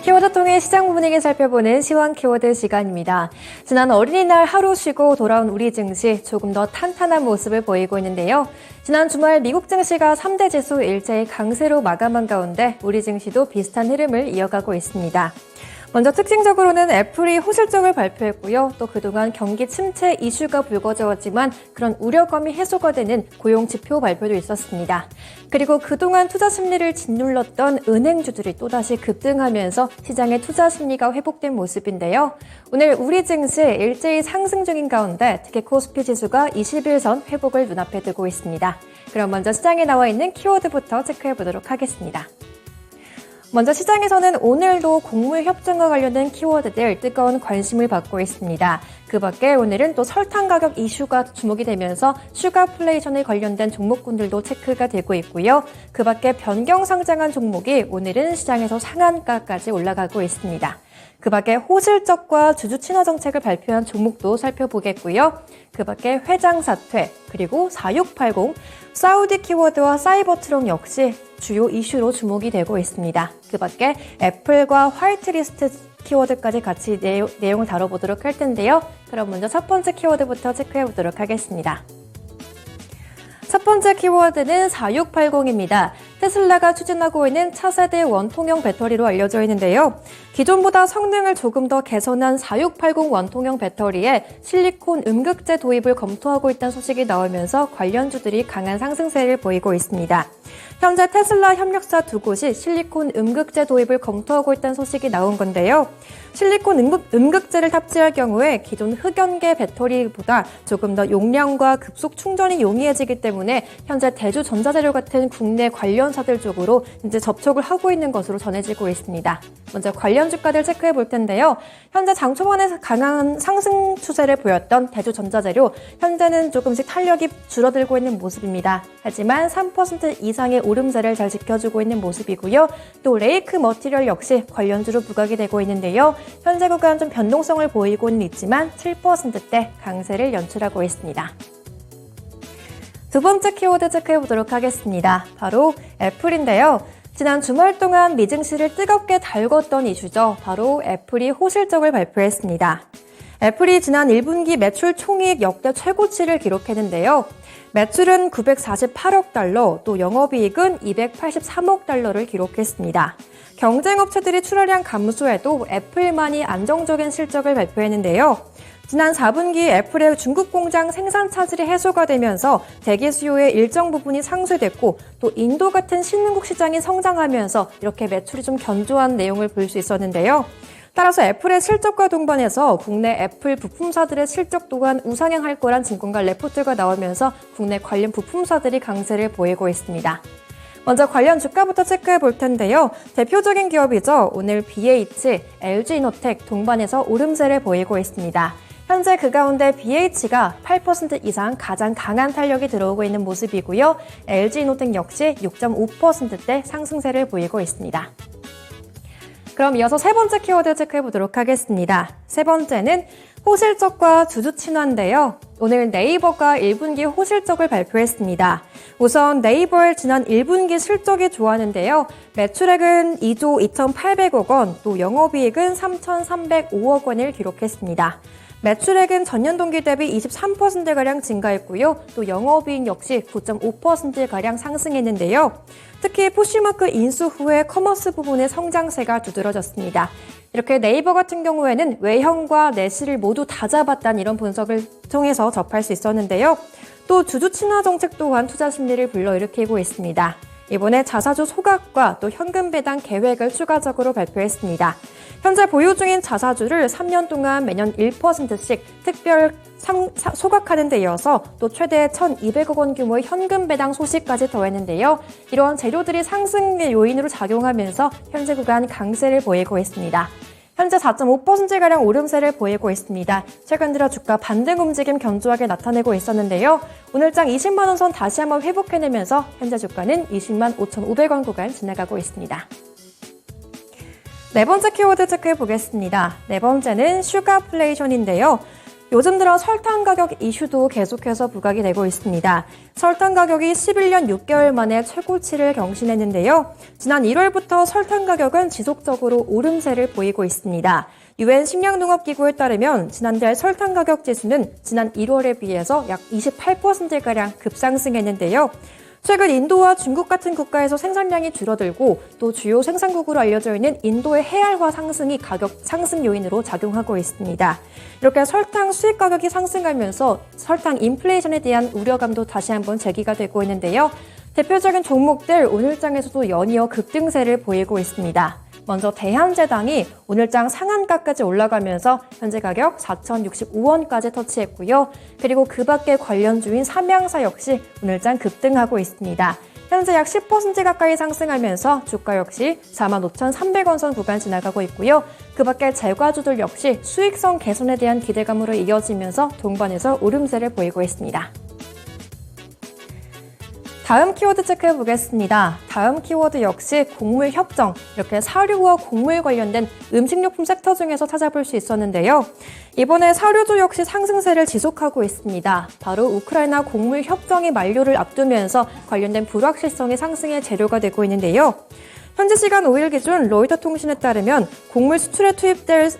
키워드 통해 시장 분위기 살펴보는 시황 키워드 시간입니다. 지난 어린이날 하루 쉬고 돌아온 우리 증시 조금 더 탄탄한 모습을 보이고 있는데요. 지난 주말 미국 증시가 3대 지수 일제히 강세로 마감한 가운데 우리 증시도 비슷한 흐름을 이어가고 있습니다. 먼저 특징적으로는 애플이 호실적을 발표했고요. 또 그동안 경기 침체 이슈가 불거졌지만 그런 우려감이 해소가 되는 고용 지표 발표도 있었습니다. 그리고 그동안 투자 심리를 짓눌렀던 은행주들이 또다시 급등하면서 시장의 투자 심리가 회복된 모습인데요. 오늘 우리 증시 일제히 상승 중인 가운데 특히 코스피 지수가 21선 회복을 눈앞에 두고 있습니다. 그럼 먼저 시장에 나와 있는 키워드부터 체크해 보도록 하겠습니다. 먼저 시장에서는 오늘도 곡물 협정과 관련된 키워드들 뜨거운 관심을 받고 있습니다. 그 밖에 오늘은 또 설탕 가격 이슈가 주목이 되면서 슈가플레이션에 관련된 종목군들도 체크가 되고 있고요. 그 밖에 변경 상장한 종목이 오늘은 시장에서 상한가까지 올라가고 있습니다. 그 밖에 호실적과 주주 친화 정책을 발표한 종목도 살펴보겠고요. 그 밖에 회장 사퇴, 그리고 4680, 사우디 키워드와 사이버 트럭 역시 주요 이슈로 주목이 되고 있습니다. 그 밖에 애플과 화이트리스트 키워드까지 같이 내용을 다뤄보도록 할 텐데요. 그럼 먼저 첫 번째 키워드부터 체크해 보도록 하겠습니다. 첫 번째 키워드는 4680입니다. 테슬라가 추진하고 있는 차세대 원통형 배터리로 알려져 있는데요. 기존보다 성능을 조금 더 개선한 4680 원통형 배터리에 실리콘 음극재 도입을 검토하고 있다는 소식이 나오면서 관련주들이 강한 상승세를 보이고 있습니다. 현재 테슬라 협력사 두 곳이 실리콘 음극재 도입을 검토하고 있다는 소식이 나온 건데요. 실리콘 음극재를 탑재할 경우에 기존 흑연계 배터리보다 조금 더 용량과 급속 충전이 용이해지기 때문에 현재 대주전자재료 같은 국내 관련사들 쪽으로 이제 접촉을 하고 있는 것으로 전해지고 있습니다. 먼저 관련 주가들 체크해 볼 텐데요. 현재 장 초반에 강한 상승 추세를 보였던 대주전자재료, 현재는 조금씩 탄력이 줄어들고 있는 모습입니다. 하지만 3% 이상의 오름세를 잘 지켜주고 있는 모습이고요. 또 레이크 머티리얼 역시 관련주로 부각이 되고 있는데요. 현재 구간 좀 변동성을 보이고는 있지만 7%대 강세를 연출하고 있습니다. 두 번째 키워드 체크해 보도록 하겠습니다. 바로 애플인데요. 지난 주말 동안 미증시를 뜨겁게 달궜던 이슈죠. 바로 애플이 호실적을 발표했습니다. 애플이 지난 1분기 매출 총이익 역대 최고치를 기록했는데요. 매출은 948억 달러, 또 영업이익은 283억 달러를 기록했습니다. 경쟁업체들이 출하량 감소에도 애플만이 안정적인 실적을 발표했는데요. 지난 4분기 애플의 중국 공장 생산 차질이 해소가 되면서 대기 수요의 일정 부분이 상쇄됐고 또 인도 같은 신흥국 시장이 성장하면서 이렇게 매출이 좀 견조한 내용을 볼 수 있었는데요. 따라서 애플의 실적과 동반해서 국내 애플 부품사들의 실적 또한 우상향할 거란 증권가 레포트가 나오면서 국내 관련 부품사들이 강세를 보이고 있습니다. 먼저 관련 주가부터 체크해 볼 텐데요. 대표적인 기업이죠. 오늘 BH, LG이노텍 동반해서 오름세를 보이고 있습니다. 현재 그 가운데 BH가 8% 이상 가장 강한 탄력이 들어오고 있는 모습이고요. LG이노텍 역시 6.5%대 상승세를 보이고 있습니다. 그럼 이어서 세 번째 키워드 체크해 보도록 하겠습니다. 세 번째는 호실적과 주주 친화인데요. 오늘 네이버가 1분기 호실적을 발표했습니다. 우선 네이버의 지난 1분기 실적이 좋았는데요. 매출액은 2조 2,800억 원, 또 영업이익은 3,305억 원을 기록했습니다. 매출액은 전년 동기 대비 23%가량 증가했고요. 또 영업이익 역시 9.5%가량 상승했는데요. 특히 푸시마크 인수 후에 커머스 부분의 성장세가 두드러졌습니다. 이렇게 네이버 같은 경우에는 외형과 내실을 모두 다 잡았다는 이런 분석을 통해서 접할 수 있었는데요. 또 주주 친화 정책 또한 투자 심리를 불러일으키고 있습니다. 이번에 자사주 소각과 또 현금 배당 계획을 추가적으로 발표했습니다. 현재 보유 중인 자사주를 3년 동안 매년 1%씩 특별 소각하는 데 이어서 또 최대 1,200억 원 규모의 현금 배당 소식까지 더했는데요. 이러한 재료들이 상승의 요인으로 작용하면서 현재 구간 강세를 보이고 있습니다. 현재 4.5%가량 오름세를 보이고 있습니다. 최근 들어 주가 반등 움직임 견조하게 나타내고 있었는데요. 오늘장 20만 원 선 다시 한번 회복해내면서 현재 주가는 20만 5,500원 구간 지나가고 있습니다. 네 번째 키워드 체크해 보겠습니다. 네 번째는 슈가플레이션인데요. 요즘 들어 설탕 가격 이슈도 계속해서 부각이 되고 있습니다. 설탕 가격이 11년 6개월 만에 최고치를 경신했는데요. 지난 1월부터 설탕 가격은 지속적으로 오름세를 보이고 있습니다. 유엔 식량농업기구에 따르면 지난달 설탕 가격 지수는 지난 1월에 비해서 약 28%가량 급상승했는데요. 최근 인도와 중국 같은 국가에서 생산량이 줄어들고 또 주요 생산국으로 알려져 있는 인도의 해알화 상승이 가격 상승 요인으로 작용하고 있습니다. 이렇게 설탕 수입 가격이 상승하면서 설탕 인플레이션에 대한 우려감도 다시 한번 제기가 되고 있는데요. 대표적인 종목들 오늘장에서도 연이어 급등세를 보이고 있습니다. 먼저 대한제당이 오늘장 상한가까지 올라가면서 현재 가격 4,065원까지 터치했고요. 그리고 그 밖에 관련주인 삼양사 역시 오늘장 급등하고 있습니다. 현재 약 10% 가까이 상승하면서 주가 역시 45,300원 선 구간 지나가고 있고요. 그 밖에 제과주들 역시 수익성 개선에 대한 기대감으로 이어지면서 동반해서 오름세를 보이고 있습니다. 다음 키워드 체크해 보겠습니다. 다음 키워드 역시 곡물 협정, 이렇게 사료와 곡물 관련된 음식료품 섹터 중에서 찾아볼 수 있었는데요. 이번에 사료주 역시 상승세를 지속하고 있습니다. 바로 우크라이나 곡물 협정이 만료를 앞두면서 관련된 불확실성이 상승의 재료가 되고 있는데요. 현지 시간 5일 기준 로이터 통신에 따르면 곡물 수출에 투입될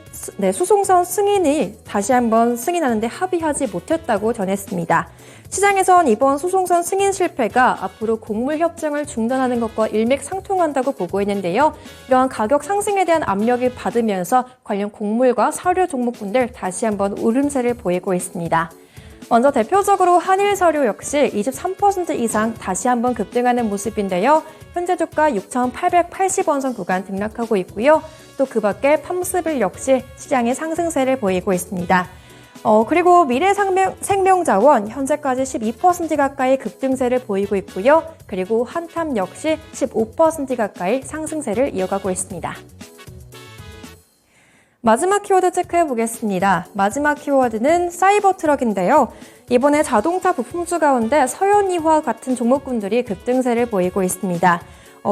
수송선 승인이 다시 한번 승인하는데 합의하지 못했다고 전했습니다. 시장에선 이번 수송선 승인 실패가 앞으로 곡물 협정을 중단하는 것과 일맥상통한다고 보고 있는데요. 이러한 가격 상승에 대한 압력을 받으면서 관련 곡물과 사료 종목군들 다시 한번 오름세를 보이고 있습니다. 먼저 대표적으로 한일사료 역시 23% 이상 다시 한번 급등하는 모습인데요. 현재 주가 6,880원 선 구간 등락하고 있고요. 또 그 밖에 팜스빌 역시 시장의 상승세를 보이고 있습니다. 그리고 미래생명자원 현재까지 12% 가까이 급등세를 보이고 있고요. 그리고 한탐 역시 15% 가까이 상승세를 이어가고 있습니다. 마지막 키워드 체크해 보겠습니다. 마지막 키워드는 사이버 트럭인데요. 이번에 자동차 부품주 가운데 서현이와 같은 종목군들이 급등세를 보이고 있습니다.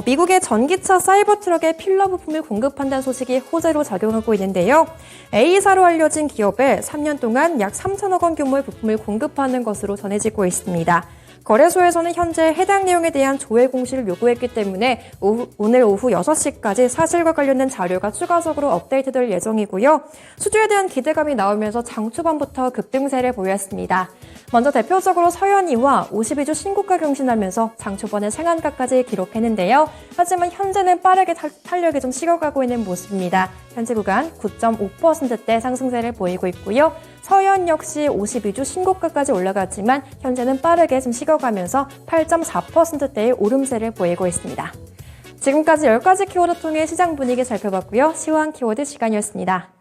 미국의 전기차 사이버 트럭에 필러 부품을 공급한다는 소식이 호재로 작용하고 있는데요. A사로 알려진 기업에 3년 동안 약 3천억 원 규모의 부품을 공급하는 것으로 전해지고 있습니다. 거래소에서는 현재 해당 내용에 대한 조회 공시를 요구했기 때문에 오늘 오후 6시까지 사실과 관련된 자료가 추가적으로 업데이트될 예정이고요. 수주에 대한 기대감이 나오면서 장 초반부터 급등세를 보였습니다. 먼저 대표적으로 서현이와 52주 신고가 경신하면서 장 초반에 상한가까지 기록했는데요. 하지만 현재는 빠르게 탄력이 좀 식어가고 있는 모습입니다. 현재 구간 9.5%대 상승세를 보이고 있고요. 서현 역시 52주 신고가까지 올라갔지만 현재는 빠르게 좀 식어가면서 8.4%대의 오름세를 보이고 있습니다. 지금까지 10가지 키워드 통해 시장 분위기 살펴봤고요. 시황 키워드 시간이었습니다.